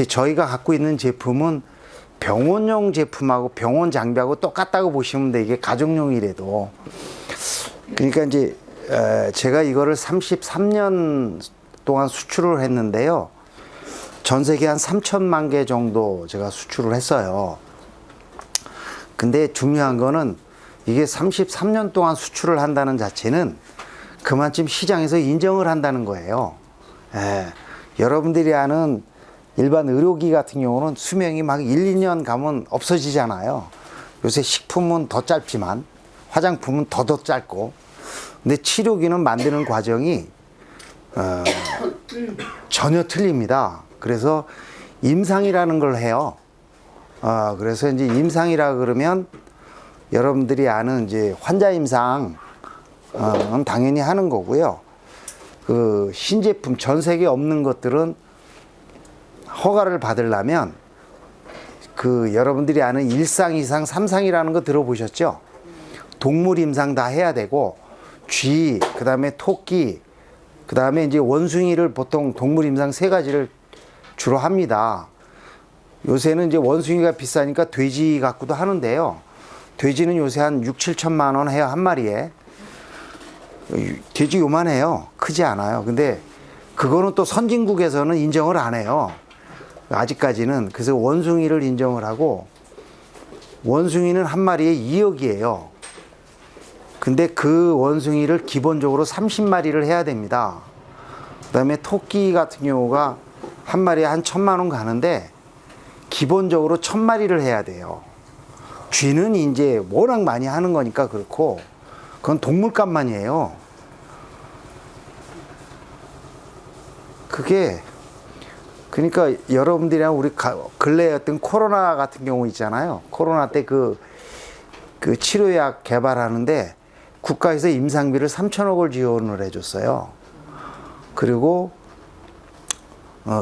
저희가 갖고 있는 제품은 병원용 제품하고 병원 장비하고 똑같다고 보시면 돼. 이게 가정용이라도. 그러니까 이제 제가 이거를 33년 동안 수출을 했는데요. 전 세계 한 3천만 개 정도 제가 수출을 했어요. 근데 중요한 거는 이게 33년 동안 수출을 한다는 자체는 그만큼 시장에서 인정을 한다는 거예요. 여러분들이 아는 일반 의료기 같은 경우는 수명이 막 1, 2년 가면 없어지잖아요. 요새 식품은 더 짧지만 화장품은 더 짧고, 근데 치료기는 만드는 과정이 전혀 틀립니다. 그래서 임상이라는 걸 해요. 그래서 이제 임상이라 그러면 여러분들이 아는 이제 환자 임상 당연히 하는 거고요. 그 신제품 전 세계에 없는 것들은 허가를 받으려면 그 여러분들이 아는 1상, 2상, 3상이라는 거 들어보셨죠? 동물 임상 다 해야 되고, 쥐, 그 다음에 토끼, 그 다음에 이제 원숭이를 보통 동물 임상 3가지를 주로 합니다. 요새는 이제 원숭이가 비싸니까 돼지 갖고도 하는데요. 돼지는 요새 한 6, 7천만 원 해요, 한 마리에. 돼지 요만해요. 크지 않아요. 근데 그거는 또 선진국에서는 인정을 안 해요. 아직까지는. 그래서 원숭이를 인정을 하고, 원숭이는 한 마리에 2억이에요. 근데 그 원숭이를 기본적으로 30마리를 해야 됩니다. 그 다음에 토끼 같은 경우가 한 마리에 한 1,000만 원 가는데 기본적으로 1,000마리를 해야 돼요. 쥐는 이제 워낙 많이 하는 거니까 그렇고, 그건 동물값만이에요. 그게 그러니까 여러분들이랑 우리 근래에 어떤 코로나 같은 경우 있잖아요. 코로나 때 그 치료약 개발하는데 국가에서 임상비를 3천억을 지원을 해줬어요. 그리고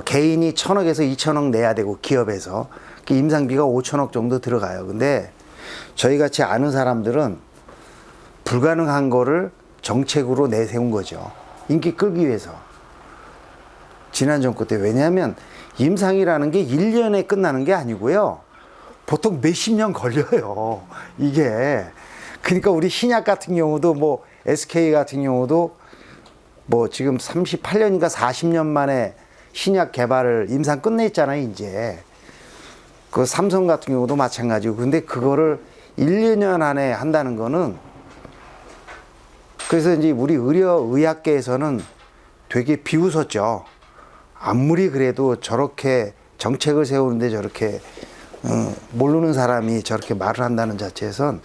개인이 1,000억에서 2,000억 내야 되고, 기업에서 그 임상비가 5천억 정도 들어가요. 근데 저희 같이 아는 사람들은 불가능한 거를 정책으로 내세운 거죠. 인기 끌기 위해서. 지난 정권 때. 왜냐하면 임상이라는 게 1년에 끝나는 게 아니고요. 보통 몇십 년 걸려요. 이게. 그러니까 우리 신약 같은 경우도 뭐 SK 같은 경우도 뭐 지금 38년인가 40년 만에 신약 개발을 임상 끝냈잖아요, 이제. 그 삼성 같은 경우도 마찬가지고. 근데 그거를 1, 2년 안에 한다는 거는, 그래서 이제 우리 의학계에서는 되게 비웃었죠. 아무리 그래도 저렇게 정책을 세우는데 저렇게 모르는 사람이 저렇게 말을 한다는 자체에선,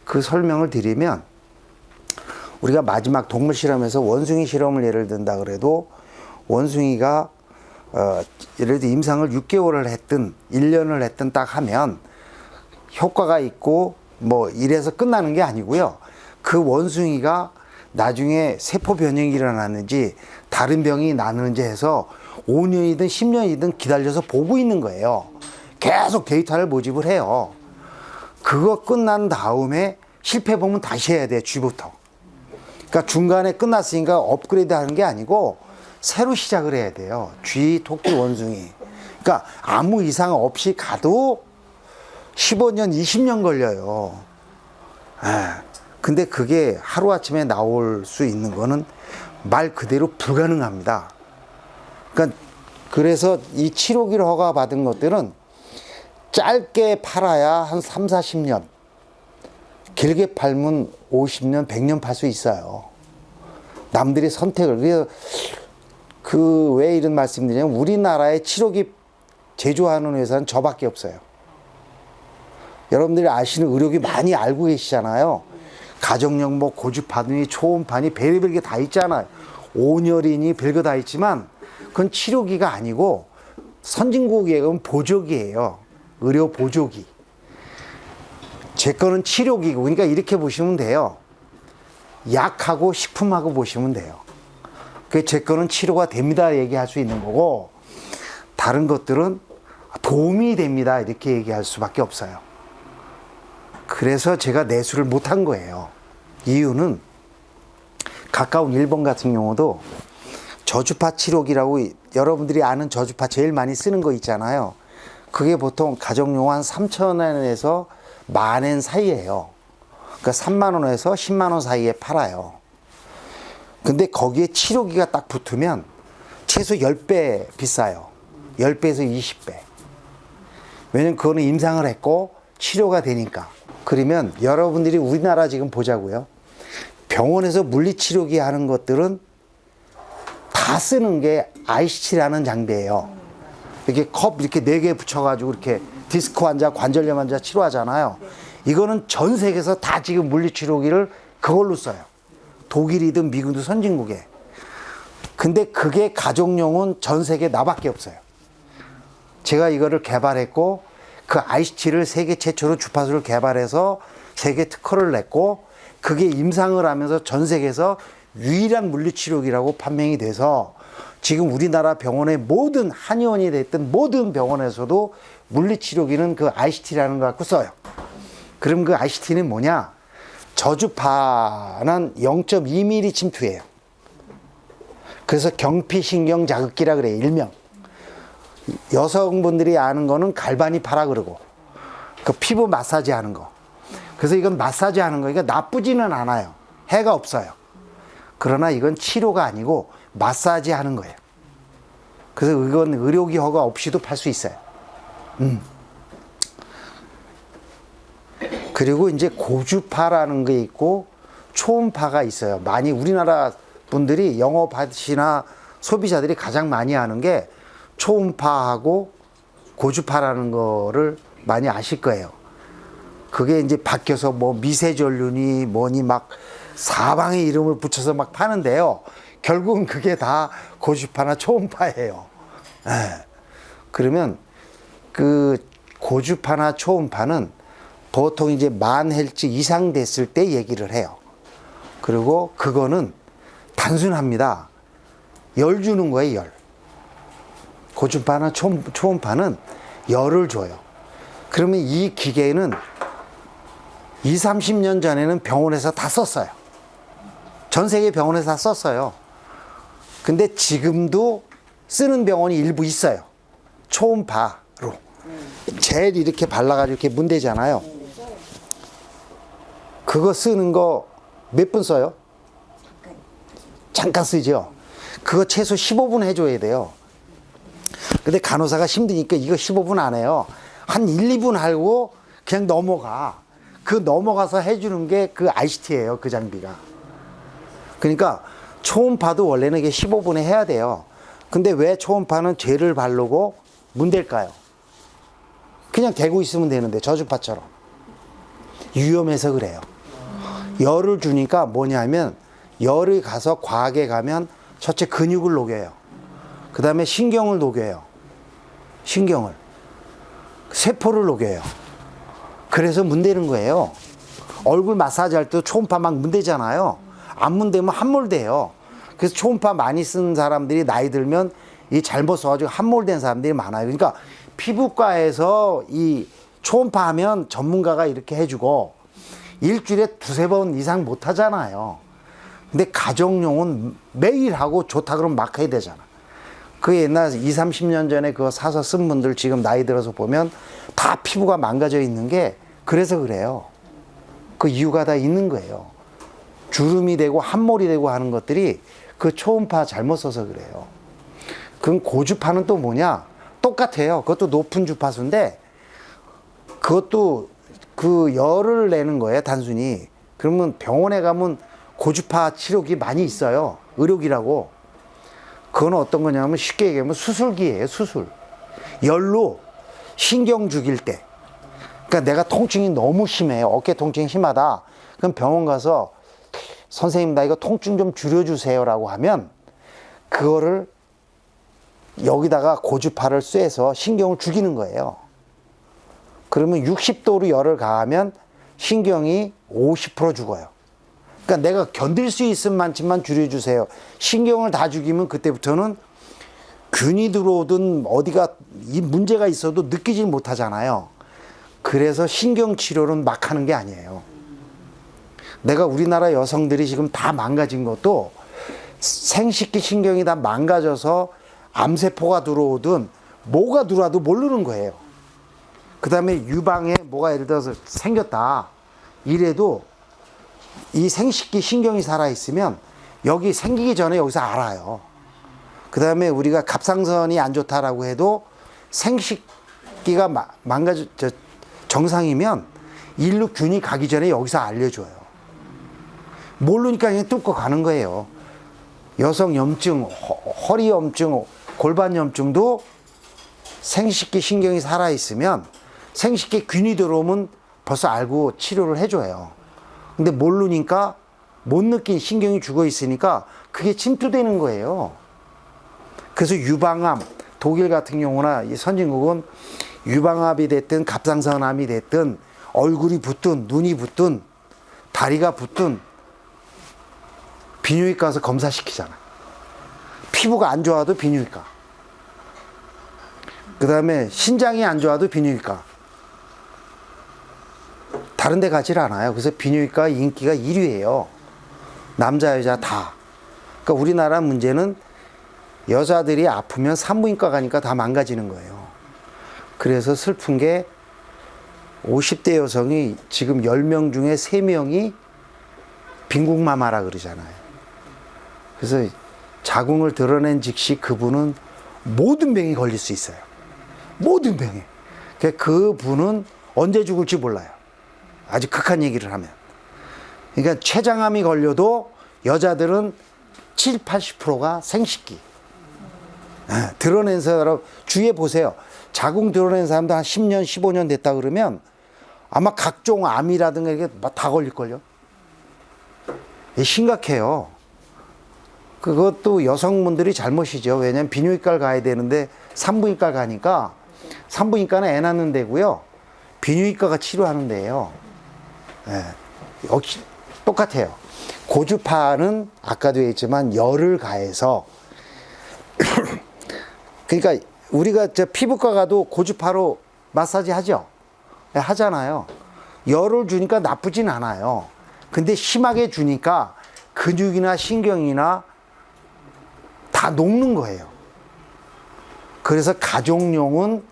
그 설명을 드리면, 우리가 마지막 동물 실험에서 원숭이 실험을 예를 든다 그래도 원숭이가 예를 들어 임상을 6개월을 했든 1년을 했든 딱 하면 효과가 있고 뭐 이래서 끝나는 게 아니고요. 그 원숭이가 나중에 세포 변형이 일어나는지 다른 병이 나는지 해서 5년이든 10년이든 기다려서 보고 있는 거예요. 계속 데이터를 모집을 해요. 그거 끝난 다음에 실패 보면 다시 해야 돼, 쥐부터. 그러니까 중간에 끝났으니까 업그레이드 하는 게 아니고 새로 시작을 해야 돼요. 쥐, 토끼, 원숭이. 그러니까 아무 이상 없이 가도 15년, 20년 걸려요. 근데 그게 하루아침에 나올 수 있는 거는 말 그대로 불가능합니다. 그러니까 그래서 이 치료기를 허가 받은 것들은 짧게 팔아야 한 3, 40년, 길게 팔면 50년, 100년 팔 수 있어요. 남들이 선택을. 그래서 왜 이런 말씀 드리냐면, 우리나라에 치료기 제조하는 회사는 저밖에 없어요. 여러분들이 아시는 의료기 많이 알고 계시잖아요. 가정용 뭐 고주파니, 초음파니, 별의별 게 다 있잖아요. 온열이니 별거 다 있지만 그건 치료기가 아니고 선진국에 가면 보조기예요. 의료 보조기. 제 거는 치료기고, 그러니까 이렇게 보시면 돼요. 약하고 식품하고 보시면 돼요. 제 거는 치료가 됩니다 얘기할 수 있는 거고, 다른 것들은 도움이 됩니다 이렇게 얘기할 수밖에 없어요. 그래서 제가 내수를 못한 거예요. 이유는 가까운 일본 같은 경우도 저주파 치료기라고 여러분들이 아는 저주파 제일 많이 쓰는 거 있잖아요. 그게 보통 가정용 한 3,000원에서 10,000원 사이예요. 그러니까 3만 원에서 10만 원 사이에 팔아요. 근데 거기에 치료기가 딱 붙으면 최소 10배 비싸요. 10배에서 20배. 왜냐면 그거는 임상을 했고 치료가 되니까. 그러면 여러분들이 우리나라 지금 보자고요. 병원에서 물리치료기 하는 것들은 다 쓰는 게 ICT라는 장비예요. 이렇게 컵 이렇게 4개 붙여가지고 이렇게 디스크 환자, 관절염 환자 치료하잖아요. 이거는 전 세계에서 다 지금 물리치료기를 그걸로 써요. 독일이든 미국이든 선진국에. 근데 그게 가정용은 전 세계 나밖에 없어요. 제가 이거를 개발했고 그 ICT를 세계 최초로 주파수를 개발해서 세계 특허를 냈고 그게 임상을 하면서 전 세계에서 유일한 물리치료기라고 판명이 돼서 지금 우리나라 병원의 모든 한의원이 됐든 모든 병원에서도 물리치료기는 그 ICT라는 거 갖고 써요. 그럼 그 ICT는 뭐냐? 저주파는 0.2mm 침투예요. 그래서 경피신경 자극기라 그래요. 일명. 여성분들이 아는 거는 갈바니파라 그러고 그 피부 마사지 하는 거. 그래서 이건 마사지 하는 거니까 나쁘지는 않아요. 해가 없어요. 그러나 이건 치료가 아니고 마사지 하는 거예요. 그래서 이건 의료기 허가 없이도 팔 수 있어요. 그리고 이제 고주파라는 게 있고 초음파가 있어요. 많이 우리나라 분들이 영업하시나 소비자들이 가장 많이 하는 게 초음파하고 고주파라는 거를 많이 아실 거예요. 그게 이제 바뀌어서 뭐 미세전륜이 뭐니 막 사방의 이름을 붙여서 막 파는데요. 결국은 그게 다 고주파나 초음파예요. 예. 그러면 그 고주파나 초음파는 보통 이제 10,000Hz 이상 됐을 때 얘기를 해요. 그리고 그거는 단순합니다. 열 주는 거예요, 열. 고주파나 초음파는 열을 줘요. 그러면 이 기계는 20, 30년 전에는 병원에서 다 썼어요. 전 세계 병원에서 다 썼어요. 근데 지금도 쓰는 병원이 일부 있어요. 초음파로. 젤 이렇게 발라가지고 이렇게 문대잖아요. 그거 쓰는 거 몇 분 써요? 잠깐 쓰죠. 그거 최소 15분 해줘야 돼요. 근데 간호사가 힘드니까 이거 15분 안 해요. 한 1, 2분 하고 그냥 넘어가. 그 넘어가서 해주는 게 그 ICT예요. 그 장비가. 그러니까 초음파도 원래는 이게 15분에 해야 돼요. 근데 왜 초음파는 젤을 바르고 문댈까요? 그냥 대고 있으면 되는데 저주파처럼. 위험해서 그래요. 열을 주니까 뭐냐면 열이 가서 과하게 가면 첫째 근육을 녹여요. 그 다음에 신경을 녹여요. 신경을. 세포를 녹여요. 그래서 문대는 거예요. 얼굴 마사지 할 때도 초음파 막 문대잖아요. 안 문대면 함몰돼요. 그래서 초음파 많이 쓴 사람들이 나이 들면 이 잘못 써가지고 함몰된 사람들이 많아요. 그러니까 피부과에서 이 초음파 하면 전문가가 이렇게 해주고 일주일에 2-3번 이상 못 하잖아요. 근데 가정용은 매일 하고 좋다 그러면 막 해야 되잖아. 그 옛날 20, 30년 전에 그거 사서 쓴 분들 지금 나이 들어서 보면 다 피부가 망가져 있는 게 그래서 그래요. 그 이유가 다 있는 거예요. 주름이 되고 함몰이 되고 하는 것들이 그 초음파 잘못 써서 그래요. 그럼 고주파는 또 뭐냐? 똑같아요. 그것도 높은 주파수인데 그것도 그 열을 내는 거예요, 단순히. 그러면 병원에 가면 고주파 치료기 많이 있어요. 의료기라고. 그건 어떤 거냐면 쉽게 얘기하면 수술기예요, 수술. 열로 신경 죽일 때. 그러니까 내가 통증이 너무 심해요. 어깨 통증이 심하다. 그럼 병원 가서 선생님 나 이거 통증 좀 줄여주세요라고 하면 그거를 여기다가 고주파를 쐬서 신경을 죽이는 거예요. 그러면 60도로 열을 가하면 신경이 50% 죽어요. 그러니까 내가 견딜 수 있을 만큼만 줄여주세요. 신경을 다 죽이면 그때부터는 균이 들어오든 어디가 이 문제가 있어도 느끼질 못하잖아요. 그래서 신경치료는 막 하는 게 아니에요. 내가 우리나라 여성들이 지금 다 망가진 것도 생식기 신경이 다 망가져서 암세포가 들어오든 뭐가 들어와도 모르는 거예요. 그 다음에 유방에 뭐가 예를 들어서 생겼다 이래도 이 생식기 신경이 살아있으면 여기 생기기 전에 여기서 알아요. 그 다음에 우리가 갑상선이 안 좋다라고 해도 생식기가 정상이면 일로 균이 가기 전에 여기서 알려줘요. 모르니까 그냥 뚫고 가는 거예요. 여성 염증, 허리 염증, 골반 염증도 생식기 신경이 살아있으면 생식기 균이 들어오면 벌써 알고 치료를 해줘요. 근데 모르니까 못 느낀 신경이 죽어 있으니까 그게 침투되는 거예요. 그래서 유방암, 독일 같은 경우나 이 선진국은 유방암이 됐든 갑상선암이 됐든 얼굴이 붓든 눈이 붓든 다리가 붓든 비뇨기과 가서 검사시키잖아. 피부가 안 좋아도 비뇨기과. 그 다음에 신장이 안 좋아도 비뇨기과. 다른 데 가질 않아요. 그래서 비뇨기과 인기가 1위예요. 남자 여자 다. 그러니까 우리나라 문제는 여자들이 아프면 산부인과 가니까 다 망가지는 거예요. 그래서 슬픈 게 50대 여성이 지금 10명 중에 3명이 빈국마마라 그러잖아요. 그래서 자궁을 드러낸 즉시 그분은 모든 병이 걸릴 수 있어요. 모든 병에. 그분은 언제 죽을지 몰라요. 아주 극한 얘기를 하면. 그러니까 췌장암이 걸려도 여자들은 70, 80%가 생식기. 드러낸 사람, 주위에 보세요. 자궁 드러낸 사람도 한 10년, 15년 됐다 그러면 아마 각종 암이라든가 이게 다 걸릴걸요. 심각해요. 그것도 여성분들이 잘못이죠. 왜냐면 비뇨기과를 가야 되는데 산부인과를 가니까 산부인과는 애 낳는 데고요. 비뇨기과가 치료하는 데예요. 역시 똑같아요. 고주파는 아까도 얘기했지만 열을 가해서 그러니까 우리가 저 피부과 가도 고주파로 마사지 하죠. 하잖아요. 열을 주니까 나쁘진 않아요. 근데 심하게 주니까 근육이나 신경이나 다 녹는 거예요. 그래서 가족용은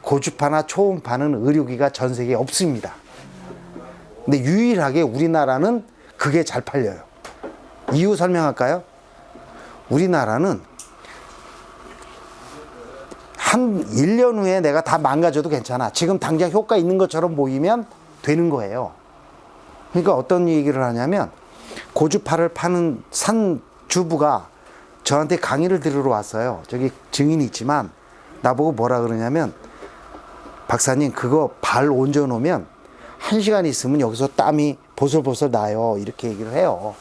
고주파나 초음파는 의료기가 전 세계에 없습니다. 근데 유일하게 우리나라는 그게 잘 팔려요. 이유 설명할까요? 우리나라는 한 1년 후에 내가 다 망가져도 괜찮아. 지금 당장 효과 있는 것처럼 보이면 되는 거예요. 그러니까 어떤 얘기를 하냐면 고주파를 파는 산 주부가 저한테 강의를 들으러 왔어요. 저기 증인이 있지만 나보고 뭐라 그러냐면 박사님 그거 발 얹어 놓으면 1시간 있으면 여기서 땀이 보슬보슬 나요. 이렇게 얘기를 해요.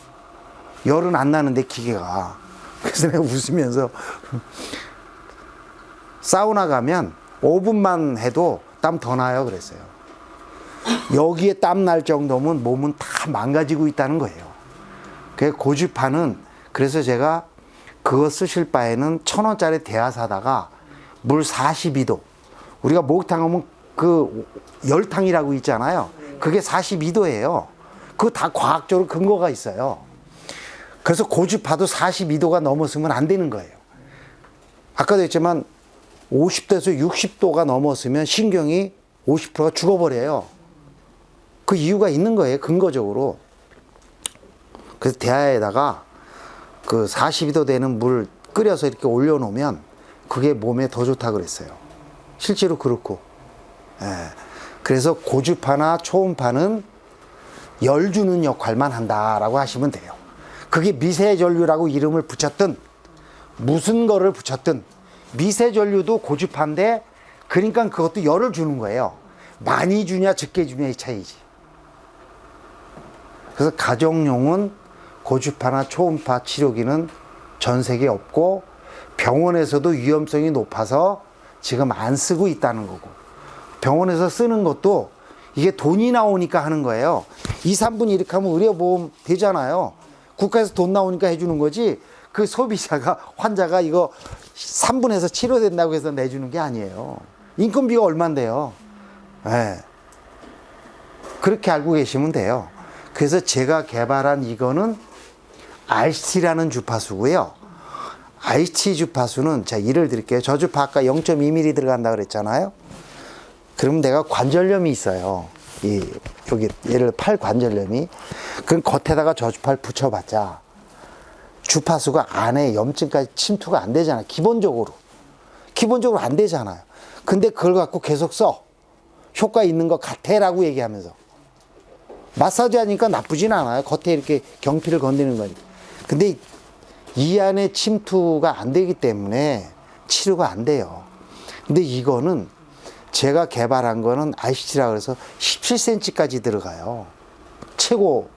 열은 안 나는데 기계가. 그래서 내가 웃으면서 사우나 가면 5분만 해도 땀 더 나요 그랬어요. 여기에 땀 날 정도면 몸은 다 망가지고 있다는 거예요. 그 고주파는 그래서 제가 그거 쓰실 바에는 1,000원짜리 대야 사다가 물 42도 우리가 목욕탕 하면 그 열탕이라고 있잖아요. 그게 42도예요. 그거 다 과학적으로 근거가 있어요. 그래서 고주파도 42도가 넘었으면 안 되는 거예요. 아까도 했지만 50도에서 60도가 넘었으면 신경이 50%가 죽어버려요. 그 이유가 있는 거예요. 근거적으로. 그래서 대야에다가 그 42도 되는 물 끓여서 이렇게 올려놓으면 그게 몸에 더 좋다 그랬어요. 실제로 그렇고. 예. 그래서 고주파나 초음파는 열 주는 역할만 한다라고 하시면 돼요. 그게 미세전류라고 이름을 붙였든 무슨 거를 붙였든 미세전류도 고주파인데 그러니까 그것도 열을 주는 거예요. 많이 주냐 적게 주냐의 차이지. 그래서 가정용은 고주파나 초음파 치료기는 전 세계에 없고 병원에서도 위험성이 높아서 지금 안 쓰고 있다는 거고 병원에서 쓰는 것도 이게 돈이 나오니까 하는 거예요. 2, 3분 이렇게 하면 의료보험 되잖아요. 국가에서 돈 나오니까 해주는 거지 그 소비자가 환자가 이거 3분에서 치료된다고 해서 내주는 게 아니에요. 인건비가 얼만데요. 네. 그렇게 알고 계시면 돼요. 그래서 제가 개발한 이거는 RCT라는 주파수고요. RCT 주파수는 제가 예를 들게요. 저 주파 아까 0.2mm 들어간다 그랬잖아요. 그럼 내가 관절염이 있어요. 여기 예를 팔 관절염이. 그럼 겉에다가 저 주파를 붙여봤자 주파수가 안에 염증까지 침투가 안 되잖아요. 기본적으로 안 되잖아요. 근데 그걸 갖고 계속 써. 효과 있는 것 같아 라고 얘기하면서. 마사지 하니까 나쁘진 않아요. 겉에 이렇게 경피를 건드리는 거니까. 근데 이 안에 침투가 안 되기 때문에 치료가 안 돼요. 근데 이거는 제가 개발한 거는 RCT라 그래서 17cm까지 들어가요. 최고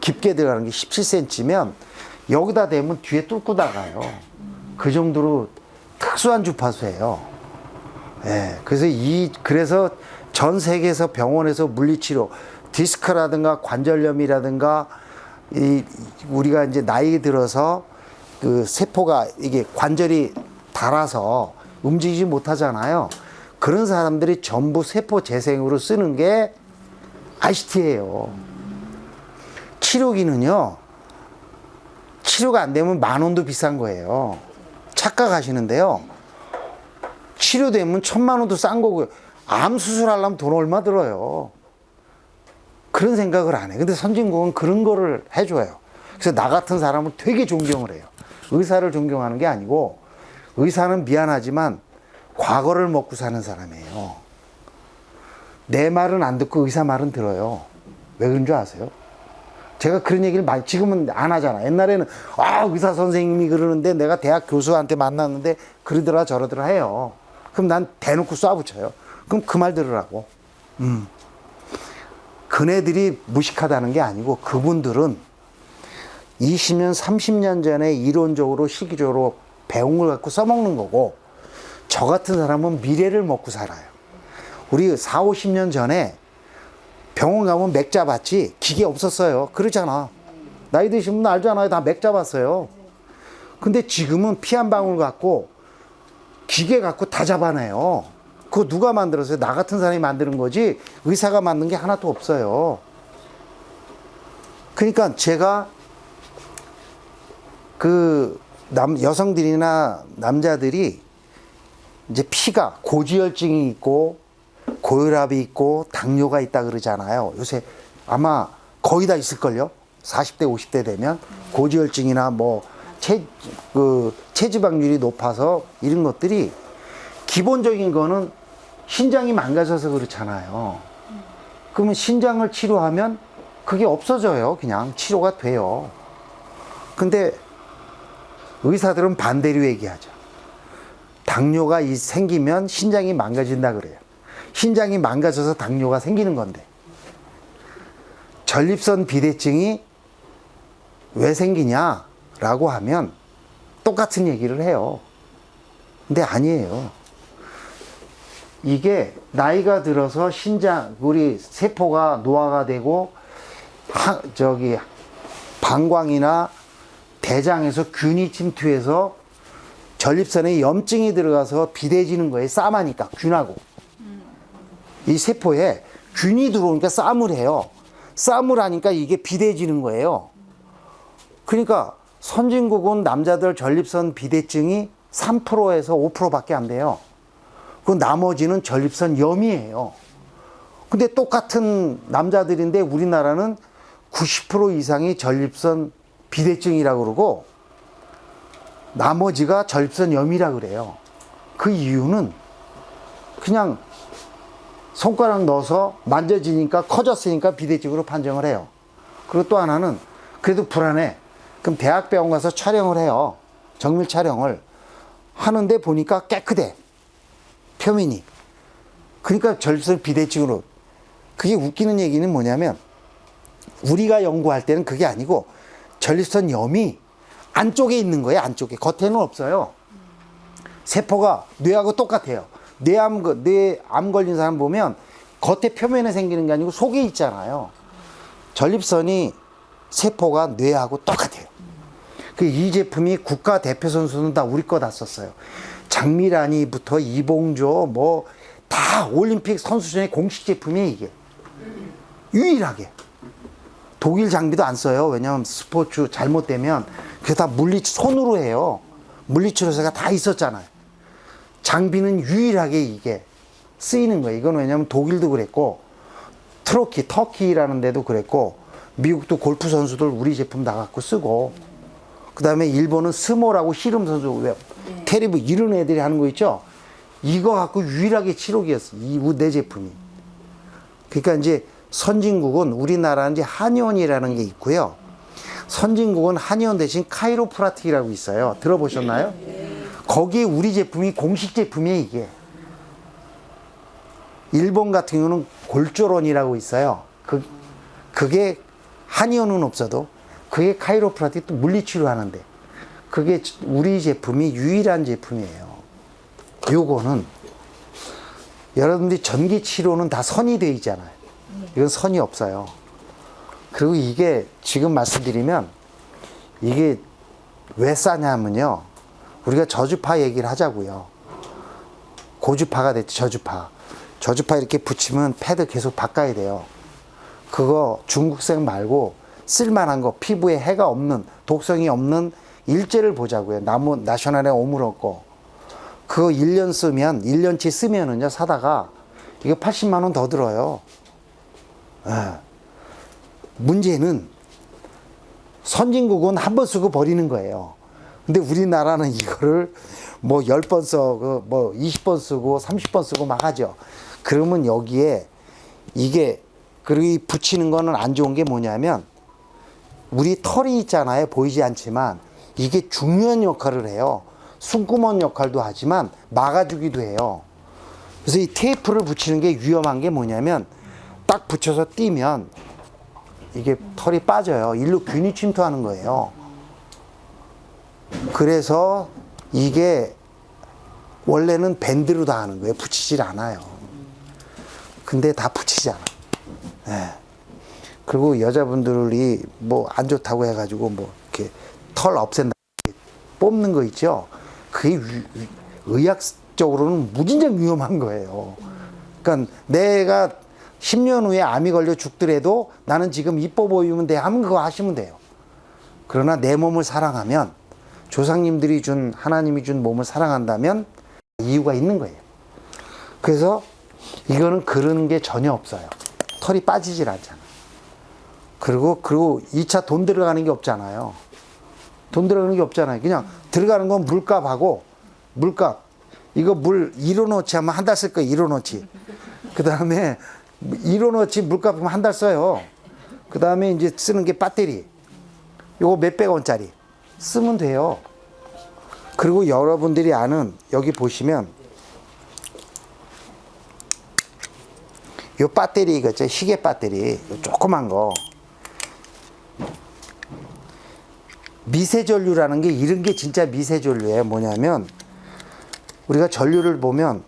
깊게 들어가는 게 17cm면 여기다 대면 뒤에 뚫고 나가요. 그 정도로 특수한 주파수예요. 예, 그래서 전 세계에서 병원에서 물리치료, 디스크라든가 관절염이라든가 우리가 이제 나이 들어서 그 세포가 이게 관절이 닳아서 움직이지 못하잖아요. 그런 사람들이 전부 세포 재생으로 쓰는 게 RCT예요. 치료기는요, 치료가 안 되면 10,000원도 비싼 거예요. 착각하시는데요. 치료되면 1,000,000원도 싼 거고요. 암 수술하려면 돈 얼마 들어요. 그런 생각을 안 해. 근데 선진국은 그런 거를 해줘요. 그래서 나 같은 사람을 되게 존경을 해요. 의사를 존경하는 게 아니고, 의사는 미안하지만 과거를 먹고 사는 사람이에요. 내 말은 안 듣고 의사 말은 들어요. 왜 그런 줄 아세요? 제가 그런 얘기를 지금은 안 하잖아. 옛날에는 의사 선생님이 그러는데 내가 대학 교수한테 만났는데 그러더라 저러더라 해요. 그럼 난 대놓고 쏴붙여요. 그럼 그 말 들으라고. 그네들이 무식하다는 게 아니고 그분들은 20년, 30년 전에 이론적으로 시기적으로 배운 걸 갖고 써먹는 거고, 저 같은 사람은 미래를 먹고 살아요. 우리 4, 50년 전에 병원 가면 맥 잡았지 기계 없었어요. 그러잖아. 나이 드신 분 알잖아요. 다 맥 잡았어요. 근데 지금은 피 한 방울 갖고 기계 갖고 다 잡아내요. 그거 누가 만들었어요? 나 같은 사람이 만드는 거지 의사가 만든 게 하나도 없어요. 그러니까 제가 여성들이나 남자들이 이제 피가 고지혈증이 있고 고혈압이 있고 당뇨가 있다 그러잖아요. 요새 아마 거의 다 있을걸요. 40대 50대 되면 고지혈증이나 뭐 체지방률이 높아서 이런 것들이, 기본적인 거는 신장이 망가져서 그렇잖아요. 그러면 신장을 치료하면 그게 없어져요. 그냥 치료가 돼요. 근데 의사들은 반대로 얘기하죠. 당뇨가 생기면 신장이 망가진다 그래요. 신장이 망가져서 당뇨가 생기는 건데, 전립선 비대증이 왜 생기냐라고 하면 똑같은 얘기를 해요. 근데 아니에요. 이게 나이가 들어서 우리 세포가 노화가 되고 방광이나 대장에서 균이 침투해서 전립선에 염증이 들어가서 비대해지는 거예요. 싸마니까 균하고. 이 세포에 균이 들어오니까 싸움을 해요. 싸움을 하니까 이게 비대해지는 거예요. 그러니까 선진국은 남자들 전립선 비대증이 3%에서 5%밖에 안 돼요. 그 나머지는 전립선 염이에요. 근데 똑같은 남자들인데 우리나라는 90% 이상이 전립선 비대증이라고 그러고 나머지가 전립선 염이라고 그래요. 그 이유는 그냥 손가락 넣어서 만져지니까 커졌으니까 비대증으로 판정을 해요. 그리고 또 하나는 그래도 불안해. 그럼 대학병원 가서 촬영을 해요. 정밀 촬영을 하는데 보니까 깨끗해. 표면이. 그러니까 전립선 비대증으로. 그게 웃기는 얘기는 뭐냐면 우리가 연구할 때는 그게 아니고 전립선 염이 안쪽에 있는 거예요. 안쪽에. 겉에는 없어요. 세포가 뇌하고 똑같아요. 뇌암 걸린 사람 보면 겉에 표면에 생기는 게 아니고 속에 있잖아요. 전립선이 세포가 뇌하고 똑같아요. 이 제품이 국가 대표 선수는 다 우리 거 다 썼어요. 장미란이부터 이봉조 뭐 다 올림픽 선수촌의 공식 제품이 이게 유일하게. 독일 장비도 안 써요. 왜냐하면 스포츠 잘못되면 그게 다 손으로 해요. 물리치료사가 다 있었잖아요. 장비는 유일하게 이게 쓰이는 거예요. 이건 왜냐하면 독일도 그랬고, 터키라는 데도 그랬고, 미국도 골프 선수들 우리 제품 다 갖고 쓰고, 그 다음에 일본은 스모라고 씨름 선수, 테리브 이런 애들이 하는 거 있죠? 이거 갖고 유일하게 치료기였어. 내 제품이. 그러니까 이제 선진국은 우리나라는 이제 한의원이라는 게 있고요. 선진국은 한의원 대신 카이로프라틱이라고 있어요. 들어보셨나요? 거기에 우리 제품이 공식 제품이에요, 이게. 일본 같은 경우는 골조론이라고 있어요. 그게 한의원은 없어도 그게 카이로프라틱도 물리치료 하는데 그게 우리 제품이 유일한 제품이에요. 요거는 여러분들이 전기치료는 다 선이 돼 있잖아요. 이건 선이 없어요. 그리고 이게 지금 말씀드리면 이게 왜 싸냐면요. 우리가 저주파 얘기를 하자고요. 고주파가 됐지, 저주파. 저주파 이렇게 붙이면 패드 계속 바꿔야 돼요. 그거 중국생 말고 쓸만한 거, 피부에 해가 없는, 독성이 없는 일제를 보자고요. 나셔널에 오물었고. 그거 1년치 쓰면은요, 사다가 이거 80만 원 더 들어요. 문제는 선진국은 한 번 쓰고 버리는 거예요. 근데 우리나라는 이거를 뭐 10번 쓰고, 뭐 20번 쓰고, 30번 쓰고 막 하죠. 그러면 여기에 이게, 그리고 이 붙이는 거는 안 좋은 게 뭐냐면, 우리 털이 있잖아요. 보이지 않지만, 이게 중요한 역할을 해요. 숨구멍 역할도 하지만, 막아주기도 해요. 그래서 이 테이프를 붙이는 게 위험한 게 뭐냐면, 딱 붙여서 띄면, 이게 털이 빠져요. 일로 균이 침투하는 거예요. 그래서 이게 원래는 밴드로 다 하는 거예요. 붙이질 않아요. 근데 다 붙이잖아. 네. 그리고 여자분들이 뭐 안 좋다고 해가지고 뭐 이렇게 털 없앤다 뽑는 거 있죠. 그게 의학적으로는 무진장 위험한 거예요. 그러니까 내가 10년 후에 암이 걸려 죽더라도 나는 지금 이뻐 보이면 돼 하면 그거 하시면 돼요. 그러나 내 몸을 사랑하면, 조상님들이 준, 하나님이 준 몸을 사랑한다면 이유가 있는 거예요. 그래서 이거는 그런 게 전혀 없어요. 털이 빠지질 않잖아. 그리고 2차 돈 들어가는 게 없잖아요. 돈 들어가는 게 없잖아요. 그냥 들어가는 건 물값하고, 물값. 이거 물 1호너치 하면 한 달 쓸 거예요. 1호너치. 그 다음에 1호너치 물값 하면 한 달 써요. 그 다음에 이제 쓰는 게 배터리. 요거 몇백 원짜리. 쓰면 돼요. 그리고 여러분들이 아는, 여기 보시면, 요 배터리 이거죠. 시계 배터리. 요 조그만 거. 미세전류라는 게, 이런 게 진짜 미세전류예요. 뭐냐면, 우리가 전류를 보면,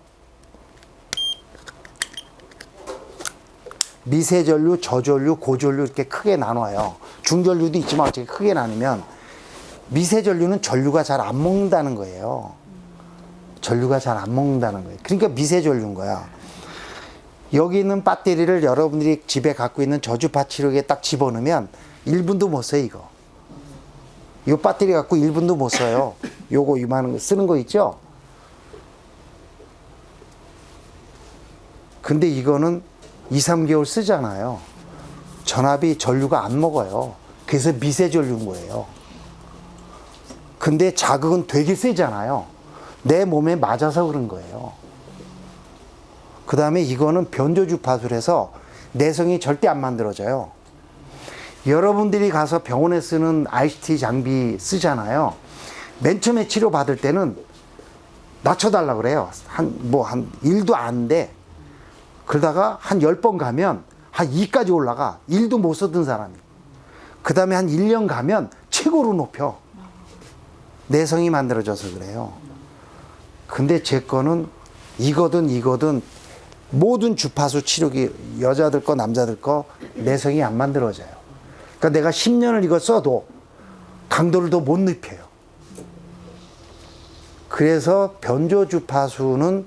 미세전류, 저전류, 고전류 이렇게 크게 나눠요. 중전류도 있지만 어떻게 크게 나누면, 미세전류는 전류가 잘 안 먹는다는 거예요. 전류가 잘 안 먹는다는 거예요. 그러니까 미세전류인 거야. 여기 있는 배터리를 여러분들이 집에 갖고 있는 저주파 치료기에 딱 집어넣으면 1분도 못 써요, 이거. 이 배터리 갖고 1분도 못 써요. 요거 이만한 거 쓰는 거 있죠? 근데 이거는 2, 3개월 쓰잖아요. 전압이 전류가 안 먹어요. 그래서 미세전류인 거예요. 근데 자극은 되게 세잖아요. 내 몸에 맞아서 그런 거예요. 그 다음에 이거는 변조주파수라서 내성이 절대 안 만들어져요. 여러분들이 가서 병원에 쓰는 ICT 장비 쓰잖아요. 맨 처음에 치료 받을 때는 낮춰달라 그래요. 한 1도 안 돼. 그러다가 한 10번 가면 한 2까지 올라가. 1도 못 쓰던 사람이. 그 다음에 한 1년 가면 최고로 높여. 내성이 만들어져서 그래요. 근데 제 거는 이거든 모든 주파수 치료기, 여자들 거 남자들 거 내성이 안 만들어져요. 그러니까 내가 10년을 이거 써도 강도를 더 못 높여요. 그래서 변조 주파수는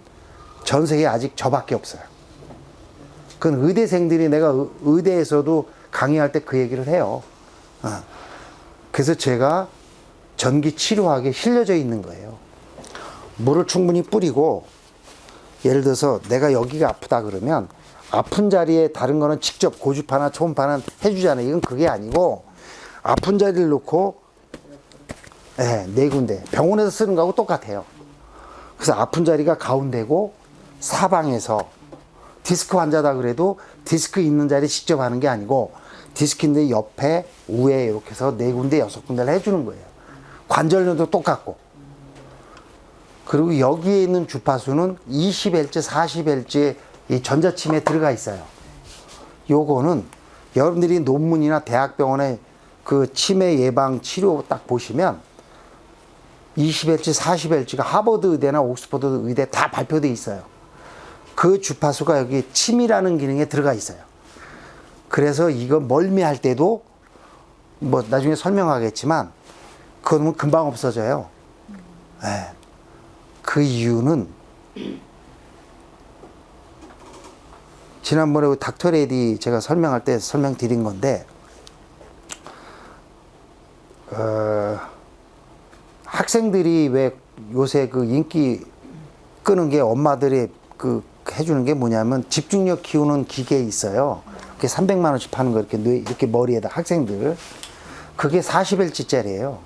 전 세계에 아직 저밖에 없어요. 그건 의대생들이, 내가 의대에서도 강의할 때 그 얘기를 해요. 그래서 제가 전기 치료학에 실려져 있는 거예요. 물을 충분히 뿌리고, 예를 들어서 내가 여기가 아프다 그러면 아픈 자리에 다른 거는 직접 고주파나 초음파는 해주잖아요. 이건 그게 아니고 아픈 자리를 놓고 네 군데 병원에서 쓰는 거하고 똑같아요. 그래서 아픈 자리가 가운데고 사방에서 디스크 환자다 그래도 디스크 있는 자리 직접 하는 게 아니고 디스크 있는 옆에 우에 이렇게 해서 네 군데 여섯 군데를 해주는 거예요. 관절염도 똑같고. 그리고 여기에 있는 주파수는 20Hz, 40Hz의 이 전자침에 들어가 있어요. 요거는 여러분들이 논문이나 대학병원에 그 치매 예방 치료 딱 보시면 20Hz, 40Hz가 하버드 의대나 옥스퍼드 의대 다 발표돼 있어요. 그 주파수가 여기 침이라는 기능에 들어가 있어요. 그래서 이거 멀미할 때도 뭐 나중에 설명하겠지만 그거는 금방 없어져요. 네. 그 이유는 지난번에 닥터레디 제가 설명할 때 설명드린 건데 학생들이 왜 요새 그 인기 끄는 게 엄마들이 그 해주는 게 뭐냐면 집중력 키우는 기계 있어요. 그게 300만 원씩 파는 거 이렇게 머리에다 학생들. 그게 40Hz짜리예요.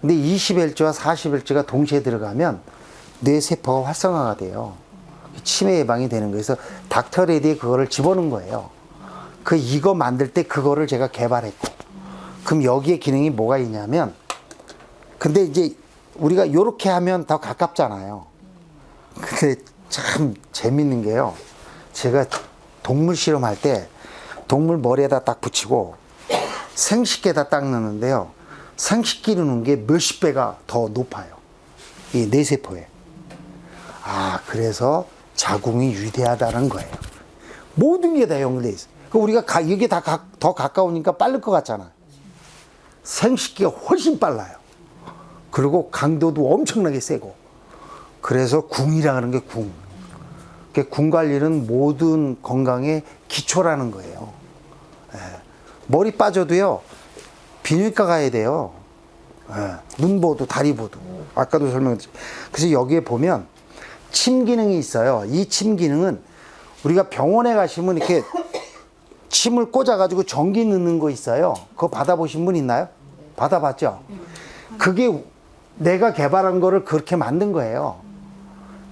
근데 20Hz와 40Hz가 동시에 들어가면 뇌세포가 활성화가 돼요. 치매 예방이 되는 거예요. 그래서 닥터레디에 그거를 집어넣은 거예요. 이거 만들 때 그거를 제가 개발했고. 그럼 여기에 기능이 뭐가 있냐면, 근데 이제 우리가 요렇게 하면 더 가깝잖아요. 근데 참 재밌는 게요. 제가 동물 실험할 때 동물 머리에다 딱 붙이고 생식기에다 딱 넣는데요. 생식기를 넣는 게 몇십 배가 더 높아요. 이 뇌세포에. 그래서 자궁이 위대하다는 거예요. 모든 게 다 연결돼 있어요. 우리가 이게 다 더 가까우니까 빠를 것 같잖아. 생식기가 훨씬 빨라요. 그리고 강도도 엄청나게 세고. 그래서 궁이라 하는 게 궁. 궁 관리는 모든 건강의 기초라는 거예요. 머리 빠져도요, 비뇨기과 가야 돼요. 눈 보도, 다리 보도. 아까도 설명드렸죠. 그래서 여기에 보면 침 기능이 있어요. 이 침 기능은 우리가 병원에 가시면 이렇게 침을 꽂아가지고 전기 넣는 거 있어요. 그거 받아보신 분 있나요? 받아봤죠? 그게 내가 개발한 거를 그렇게 만든 거예요.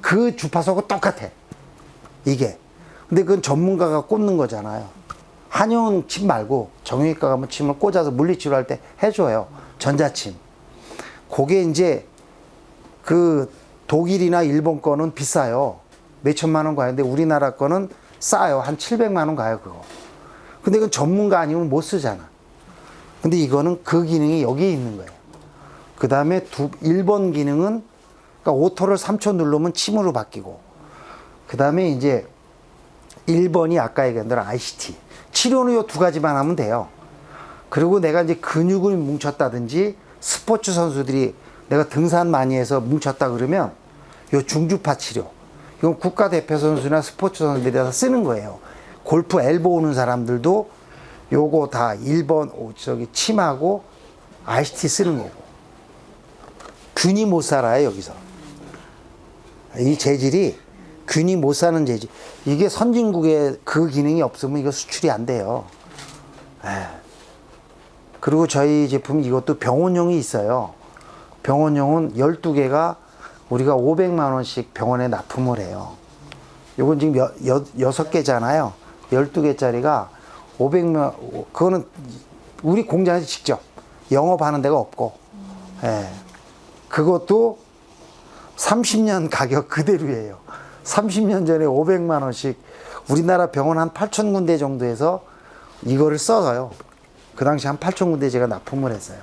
그 주파수하고 똑같아. 이게. 근데 그건 전문가가 꽂는 거잖아요. 한의원 침 말고 정형외과 가면 침을 꽂아서 물리치료할 때 해줘요. 전자침. 그게 이제 그 독일이나 일본 거는 비싸요. 몇천만 원 가는데 우리나라 거는 싸요. 한 700만 원 가요, 그거. 근데 이건 전문가 아니면 못 쓰잖아. 근데 이거는 그 기능이 여기에 있는 거예요. 그 다음에 1번 기능은, 그러니까 오토를 3초 누르면 침으로 바뀌고, 그 다음에 이제 1번이 아까 얘기한 대로 ICT. 치료는 요 두 가지만 하면 돼요. 그리고 내가 이제 근육을 뭉쳤다든지 스포츠 선수들이 내가 등산 많이 해서 뭉쳤다 그러면 요 중주파 치료. 이건 국가대표 선수나 스포츠 선수들이 다 쓰는 거예요. 골프 엘보 오는 사람들도 요거 다 1번 침하고 ICT 쓰는 거고. 균이 못 살아요, 여기서. 이 재질이 균이 못 사는 재질. 이게 선진국에 그 기능이 없으면 이거 수출이 안 돼요. 그리고 저희 제품 이것도 병원용이 있어요. 병원용은 12개가 우리가 500만 원씩 병원에 납품을 해요. 요건 지금 6개잖아요. 12개짜리가 500만, 그거는 우리 공장에서 직접 영업하는 데가 없고, 그것도 30년 가격 그대로예요. 30년 전에 500만 원씩 우리나라 병원 한 8천 군데 정도에서 이거를 써서요. 그 당시 한 8천 군데 제가 납품을 했어요.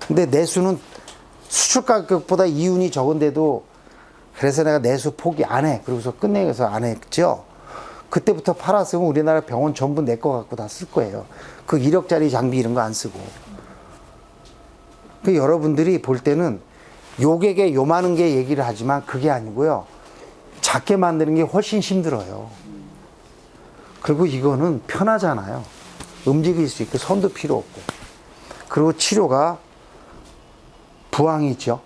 근데 내수는 수출 가격보다 이윤이 적은데도 그래서 내가 내수 포기 안 해. 그러고서 끝내서 안 했죠. 그때부터 팔았으면 우리나라 병원 전부 내 거 갖고 다 쓸 거예요. 그 1억짜리 장비 이런 거 안 쓰고. 그 여러분들이 볼 때는 요게 요만한 게 얘기를 하지만 그게 아니고요. 작게 만드는 게 훨씬 힘들어요. 그리고 이거는 편하잖아요. 움직일 수 있고 손도 필요 없고. 그리고 치료가 부항 있죠.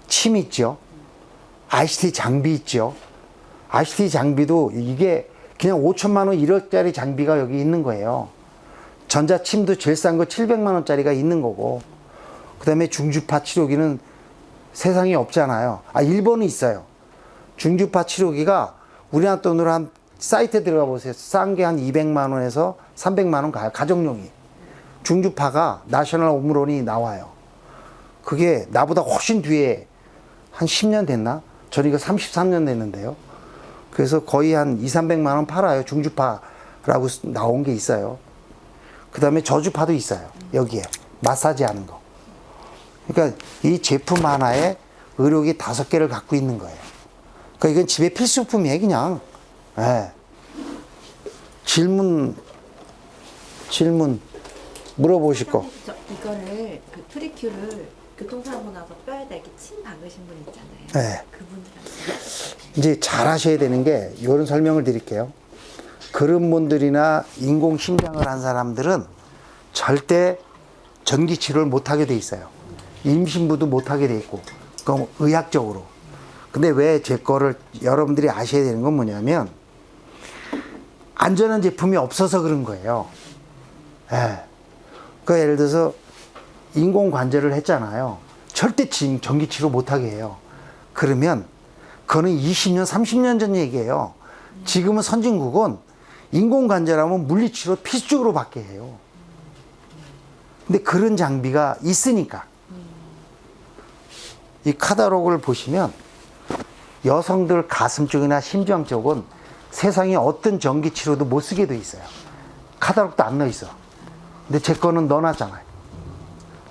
침 있죠. ICT 장비 있죠. ICT 장비도 이게 그냥 5천만 원 1억짜리 장비가 여기 있는 거예요. 전자침도 제일 싼 거 700만 원짜리가 있는 거고. 그 다음에 중주파 치료기는 세상에 없잖아요. 일본은 있어요. 중주파 치료기가 우리나라 돈으로 한 사이트에 들어가 보세요. 싼 게 한 200만 원에서 300만 원 가요. 가정용이. 중주파가 나셔널 홈런이 나와요. 그게 나보다 훨씬 뒤에 한 10년 됐나? 저는 이거 33년 됐는데요. 그래서 거의 한 2, 300만 원 팔아요. 중주파라고 나온 게 있어요. 그 다음에 저주파도 있어요. 여기에. 마사지 하는 거. 그러니까 이 제품 하나에 의료기 5개를 갖고 있는 거예요. 그러니까 이건 집에 필수품이에요, 그냥. 네. 질문 물어보실 거. 이거를 그 프리큐를 교통사고 나서 뼈에다 이렇게 침 박으신 분 있잖아요. 네. 그분들한테 이제 잘 하셔야 되는 게 이런 설명을 드릴게요. 그런 분들이나 인공심장을 한 사람들은 절대 전기치료를 못하게 돼 있어요. 임신부도 못하게 돼 있고. 그럼 의학적으로. 근데 왜 제 거를 여러분들이 아셔야 되는 건 뭐냐면 안전한 제품이 없어서 그런 거예요. 예. 그러니까 예를 들어서 인공관절을 했잖아요. 절대 전기치료 못하게 해요. 그러면 그거는 20년, 30년 전 얘기예요. 지금은 선진국은 인공관절하면 물리치료 필수적으로 받게 해요. 근데 그런 장비가 있으니까. 이 카탈로그를 보시면 여성들 가슴 쪽이나 심장 쪽은 세상에 어떤 전기치료도 못 쓰게 돼 있어요. 카탈로그도 안 넣어 있어. 근데 제 거는 넣어놨잖아요.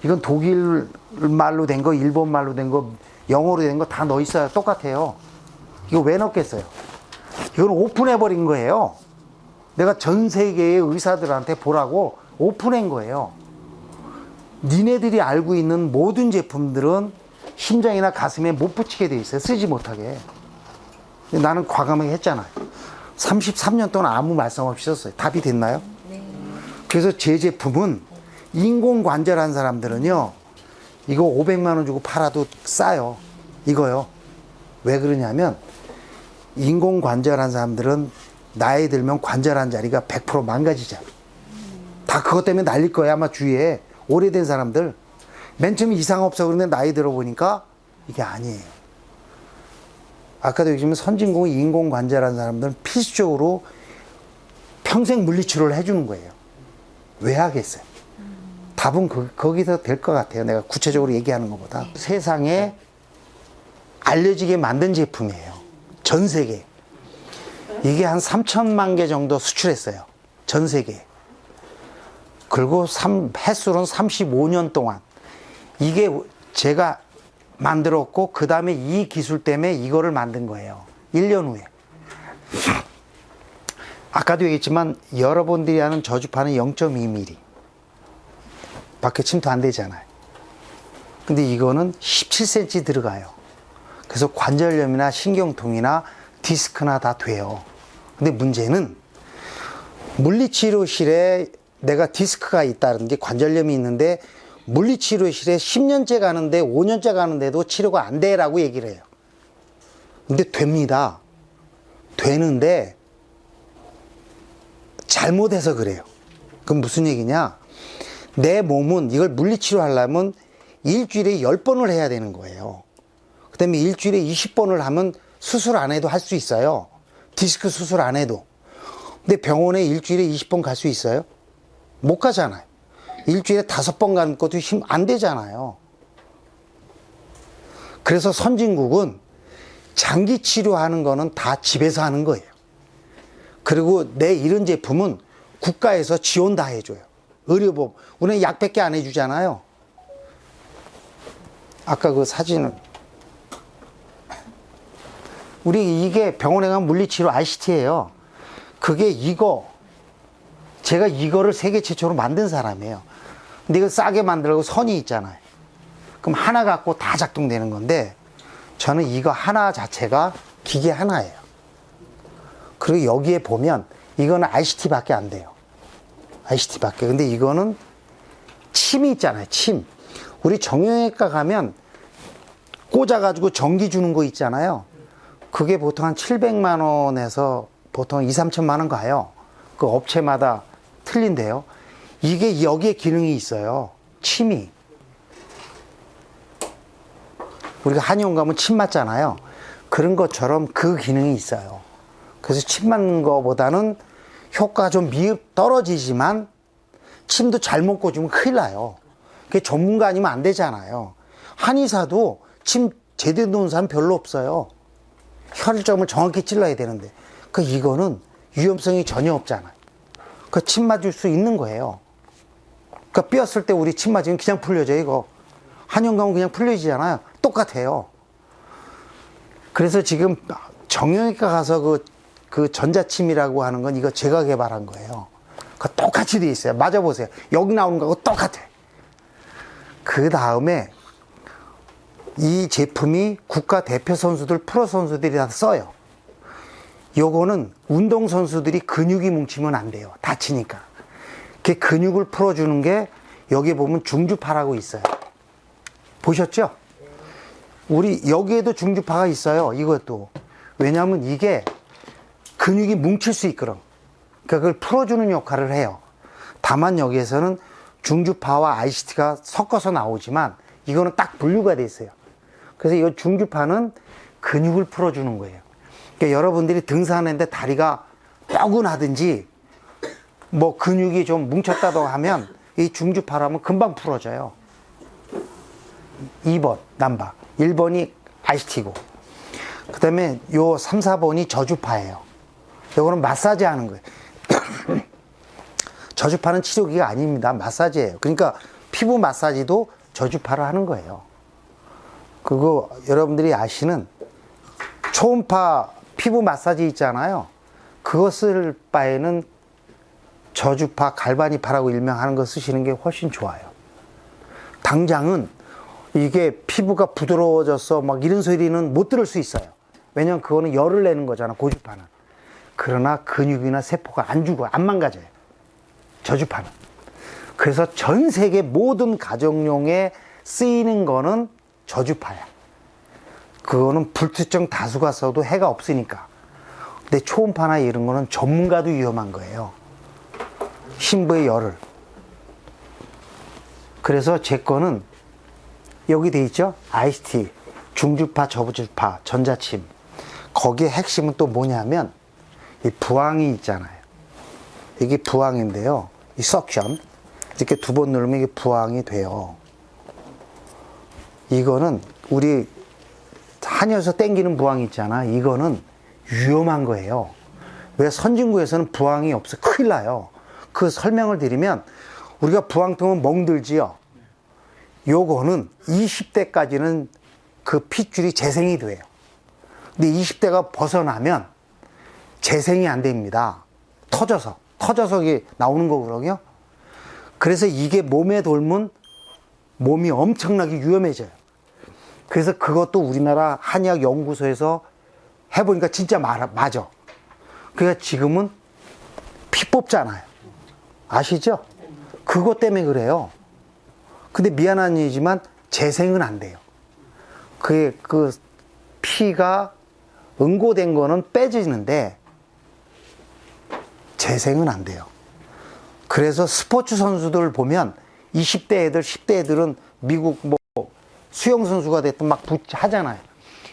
이건 독일 말로 된 거, 일본 말로 된 거, 영어로 된 거 다 넣어 있어요. 똑같아요. 이거 왜 넣겠어요? 이건 오픈해버린 거예요. 내가 전 세계의 의사들한테 보라고 오픈한 거예요. 니네들이 알고 있는 모든 제품들은 심장이나 가슴에 못 붙이게 돼 있어요. 쓰지 못하게. 근데 나는 과감하게 했잖아요. 33년 동안 아무 말씀 없이 썼어요. 답이 됐나요? 네. 그래서 제 제품은 인공관절한 사람들은요, 이거 500만 원 주고 팔아도 싸요. 이거요. 왜 그러냐면 인공관절한 사람들은 나이 들면 관절한 자리가 100% 망가지잖아. 다 그것 때문에 날릴 거야, 아마 주위에. 오래된 사람들. 맨 처음에 이상 없어 그러는데 나이 들어보니까 이게 아니에요. 아까도 얘기했지만 선진국은 인공관절한 사람들은 필수적으로 평생 물리치료를 해주는 거예요. 왜 하겠어요? 답은 거기서 될 것 같아요. 내가 구체적으로 얘기하는 것보다. 세상에 알려지게 만든 제품이에요. 전 세계. 이게 한 3천만 개 정도 수출했어요. 전 세계. 그리고 횟수로는 35년 동안. 이게 제가 만들었고, 그 다음에 이 기술 때문에 이거를 만든 거예요. 1년 후에. 아까도 얘기했지만, 여러분들이 아는 저주파는 0.2mm. 밖에 침투 안 되잖아요. 근데 이거는 17cm 들어가요. 그래서 관절염이나 신경통이나 디스크나 다 돼요. 근데 문제는 물리치료실에 내가 디스크가 있다든지 관절염이 있는데 물리치료실에 10년째 가는데 5년째 가는데도 치료가 안 돼라고 얘기를 해요. 근데 됩니다. 되는데 잘못해서 그래요. 그럼 무슨 얘기냐? 내 몸은 이걸 물리치료 하려면 일주일에 10번을 해야 되는 거예요. 그 다음에 일주일에 20번을 하면 수술 안 해도 할 수 있어요. 디스크 수술 안 해도. 근데 병원에 일주일에 20번 갈 수 있어요? 못 가잖아요. 일주일에 5번 가는 것도 안 되잖아요. 그래서 선진국은 장기 치료하는 거는 다 집에서 하는 거예요. 그리고 내 이런 제품은 국가에서 지원 다 해줘요. 의료보험. 우리는 약밖에 안 해주잖아요. 아까 그 사진은. 우리 이게 병원에 가면 물리치료 ICT예요. 그게 제가 이거를 세계 최초로 만든 사람이에요. 근데 이거 싸게 만들고 선이 있잖아요. 그럼 하나 갖고 다 작동되는 건데, 저는 이거 하나 자체가 기계 하나예요. 그리고 여기에 보면 이거는 ICT밖에 안 돼요. ICT밖에. 근데 이거는 침이 있잖아요. 침. 우리 정형외과 가면 꽂아가지고 전기 주는 거 있잖아요. 그게 보통 한 700만 원에서 보통 2, 3천만 원 가요. 그 업체마다 틀린데요. 이게 여기에 기능이 있어요. 침이. 우리가 한의원 가면 침 맞잖아요. 그런 것처럼 그 기능이 있어요. 그래서 침 맞는 거보다는 효과가 좀 떨어지지만 침도 잘못 꽂으면 큰일 나요. 그게 전문가 아니면 안 되잖아요. 한의사도 침 제대로 놓은 사람 별로 없어요. 혈점을 정확히 찔러야 되는데. 이거는 위험성이 전혀 없잖아요. 침 맞을 수 있는 거예요. 삐었을 때 우리 침 맞으면 그냥 풀려져요, 이거. 한의원 가면 그냥 풀려지잖아요. 똑같아요. 그래서 지금 정형외과 가서 그 전자침이라고 하는 건 이거 제가 개발한 거예요. 똑같이 돼 있어요. 맞아보세요. 여기 나오는 거하고 똑같아. 그 다음에 이 제품이 국가 대표 선수들, 프로 선수들이 다 써요. 요거는 운동선수들이 근육이 뭉치면 안 돼요. 다치니까. 그 근육을 풀어주는 게 여기 보면 중주파라고 있어요. 보셨죠? 우리 여기에도 중주파가 있어요. 이것도. 왜냐하면 이게 근육이 뭉칠 수 있거든. 그걸 풀어주는 역할을 해요. 다만 여기에서는 중주파와 ICT가 섞어서 나오지만 이거는 딱 분류가 돼 있어요. 그래서 이 중주파는 근육을 풀어주는 거예요. 그러니까 여러분들이 등산하는데 다리가 뻐근하든지 뭐 근육이 좀 뭉쳤다고 하면 이 중주파라면 금방 풀어져요. 2번 남바, 1번이 ICT고, 그 다음에 요 3, 4번이 저주파예요. 요거는 마사지 하는 거예요. 저주파는 치료기가 아닙니다. 마사지예요. 그러니까 피부 마사지도 저주파를 하는 거예요. 그거 여러분들이 아시는 초음파 피부 마사지 있잖아요. 그거 쓸 바에는 저주파, 갈바니파라고 일명하는 거 쓰시는 게 훨씬 좋아요. 당장은 이게 피부가 부드러워져서 막 이런 소리는 못 들을 수 있어요. 왜냐면 그거는 열을 내는 거잖아, 고주파는. 그러나 근육이나 세포가 안 죽어요. 안 망가져요. 저주파는. 그래서 전 세계 모든 가정용에 쓰이는 거는 저주파야. 그거는 불특정 다수가 써도 해가 없으니까. 근데 초음파나 이런 거는 전문가도 위험한 거예요. 심부의 열을. 그래서 제 거는 여기 돼 있죠? ICT, 중주파, 저주파, 전자침. 거기에 핵심은 또 뭐냐면 이 부항이 있잖아요. 이게 부항인데요. 이 석션 이렇게 2번 누르면 이게 부항이 돼요. 이거는 우리 한의에서 땡기는 부항 있잖아. 이거는 위험한 거예요. 왜? 선진국에서는 부항이 없어. 큰일 나요. 그 설명을 드리면 우리가 부항 뜨면 멍들지요. 요거는 20대까지는 그 핏줄이 재생이 돼요. 근데 20대가 벗어나면 재생이 안 됩니다. 터져서 이게 나오는 거거든요. 그래서 이게 몸에 돌면 몸이 엄청나게 위험해져요. 그래서 그것도 우리나라 한의학 연구소에서 해보니까 진짜 맞아. 그러니까 지금은 피 뽑잖아요. 아시죠? 그것 때문에 그래요. 근데 미안한 얘기지만 재생은 안 돼요. 그 피가 응고된 거는 빼지는데 재생은 안 돼요. 그래서 스포츠 선수들 보면 20대 애들, 10대 애들은 미국 뭐 수영 선수가 됐든 막 하잖아요.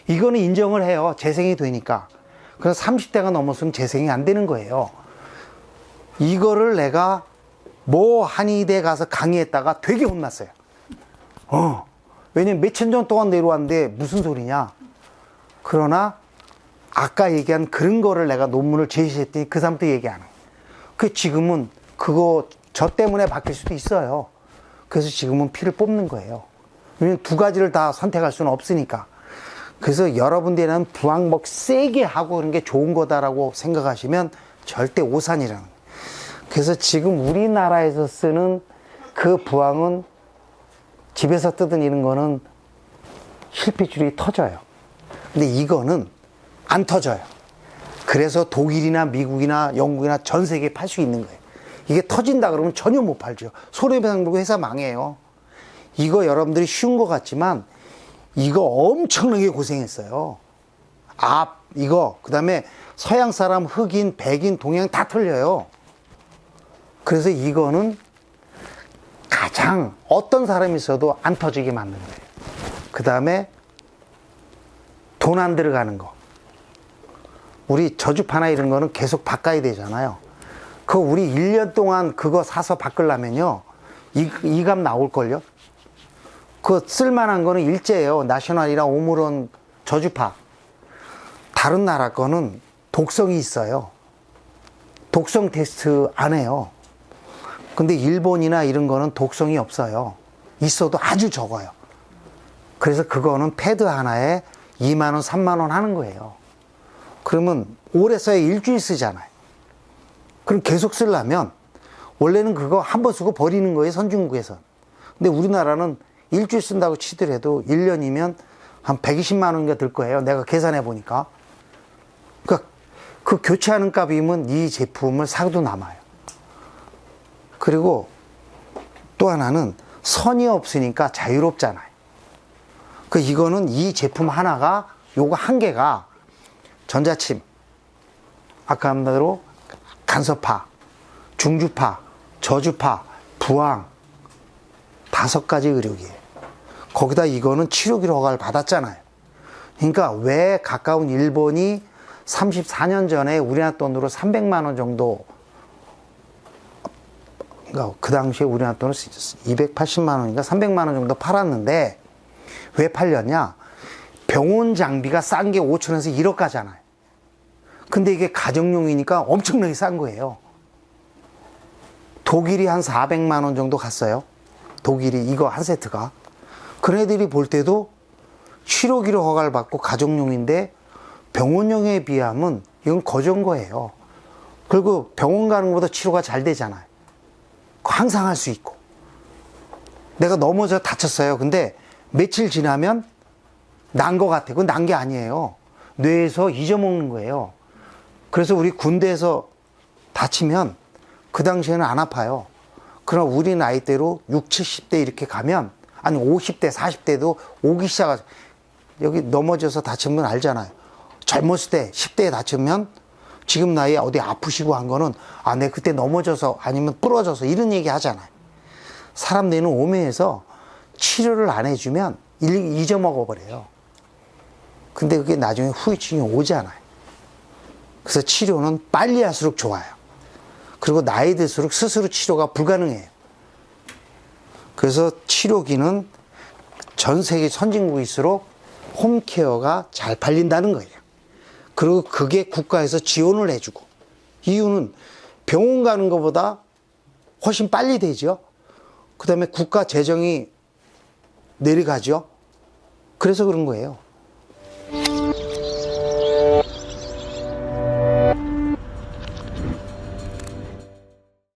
이거는 인정을 해요. 재생이 되니까. 그래서 30대가 넘었으면 재생이 안 되는 거예요. 이거를 내가 모 한의대 가서 강의했다가 되게 혼났어요. 왜냐면 몇천 년 동안 내려왔는데 무슨 소리냐. 그러나 아까 얘기한 그런 거를 내가 논문을 제시했더니 그 사람도 얘기 안 해요. 그 지금은 그거 저 때문에 바뀔 수도 있어요. 그래서 지금은 피를 뽑는 거예요. 왜냐면 두 가지를 다 선택할 수는 없으니까. 그래서 여러분들은 부항 세게 하고 그런 게 좋은 거다라고 생각하시면 절대 오산이라는 거예요. 그래서 지금 우리나라에서 쓰는 그 부항은 집에서 뜯은 이런 거는 실핏줄이 터져요. 근데 이거는 안 터져요. 그래서 독일이나 미국이나 영국이나 전 세계에 팔 수 있는 거예요. 이게 터진다 그러면 전혀 못 팔죠. 손해배상 물고 회사 망해요. 이거 여러분들이 쉬운 것 같지만 이거 엄청나게 고생했어요. 이거 그다음에 서양 사람, 흑인, 백인, 동양 다 틀려요. 그래서 이거는 가장 어떤 사람이 있어도 안 터지게 만든 거예요. 그다음에 돈 안 들어가는 거. 우리 저주파나 이런 거는 계속 바꿔야 되잖아요. 그거 우리 1년 동안 그거 사서 바꾸려면요, 이 값 나올걸요? 그 쓸만한 거는 일제예요. 나셔널이랑 오므론 저주파. 다른 나라 거는 독성이 있어요. 독성 테스트 안 해요. 근데 일본이나 이런 거는 독성이 없어요. 있어도 아주 적어요. 그래서 그거는 패드 하나에 2만 원, 3만 원 하는 거예요. 그러면 오래 써야 일주일 쓰잖아요. 그럼 계속 쓰려면 원래는 그거 한 번 쓰고 버리는 거예요, 선진국에선. 근데 우리나라는 일주일 쓴다고 치더라도 1년이면 한 120만 원인가 들 거예요. 내가 계산해 보니까. 그러니까 그 교체하는 값이면 이 제품을 사도 남아요. 그리고 또 하나는 선이 없으니까 자유롭잖아요. 그 이거는 이 제품 하나가, 요거 한 개가 전자침, 아까 한 대로 간섭파, 중주파, 저주파, 부항 5가지 의료기예요. 거기다 이거는 치료기로 허가를 받았잖아요. 그러니까 왜 가까운 일본이 34년 전에 우리나라 돈으로 300만 원 정도, 그러니까 그 당시에 우리나라 돈으로 280만 원인가 300만 원 정도 팔았는데 왜 팔렸냐? 병원 장비가 싼 게 5천에서 1억 가잖아요. 근데 이게 가정용이니까 엄청나게 싼 거예요. 독일이 한 400만 원 정도 갔어요. 독일이 이거 한 세트가. 그런 애들이 볼 때도 치료기로 허가를 받고 가정용인데 병원용에 비하면 이건 거저인 거예요. 그리고 병원 가는 것보다 치료가 잘 되잖아요. 항상 할 수 있고. 내가 넘어져 다쳤어요. 근데 며칠 지나면 난 것 같아. 그건 난 게 아니에요. 뇌에서 잊어먹는 거예요. 그래서 우리 군대에서 다치면 그 당시에는 안 아파요. 그러나 우리 나이대로 60, 70대 이렇게 가면, 아니 50대, 40대도 오기 시작하죠. 여기 넘어져서 다치면 알잖아요. 젊었을 때 10대에 다치면 지금 나이에 어디 아프시고 한 거는 내 그때 넘어져서 아니면 부러져서 이런 얘기 하잖아요. 사람 뇌는 오묘해서 치료를 안 해주면 잊어먹어 버려요. 근데 그게 나중에 후유증이 오잖아요. 그래서 치료는 빨리 할수록 좋아요. 그리고 나이 들수록 스스로 치료가 불가능해요. 그래서 치료기는 전 세계 선진국일수록 홈케어가 잘 팔린다는 거예요. 그리고 그게 국가에서 지원을 해주고, 이유는 병원 가는 것보다 훨씬 빨리 되죠. 그 다음에 국가 재정이 내려가죠. 그래서 그런 거예요.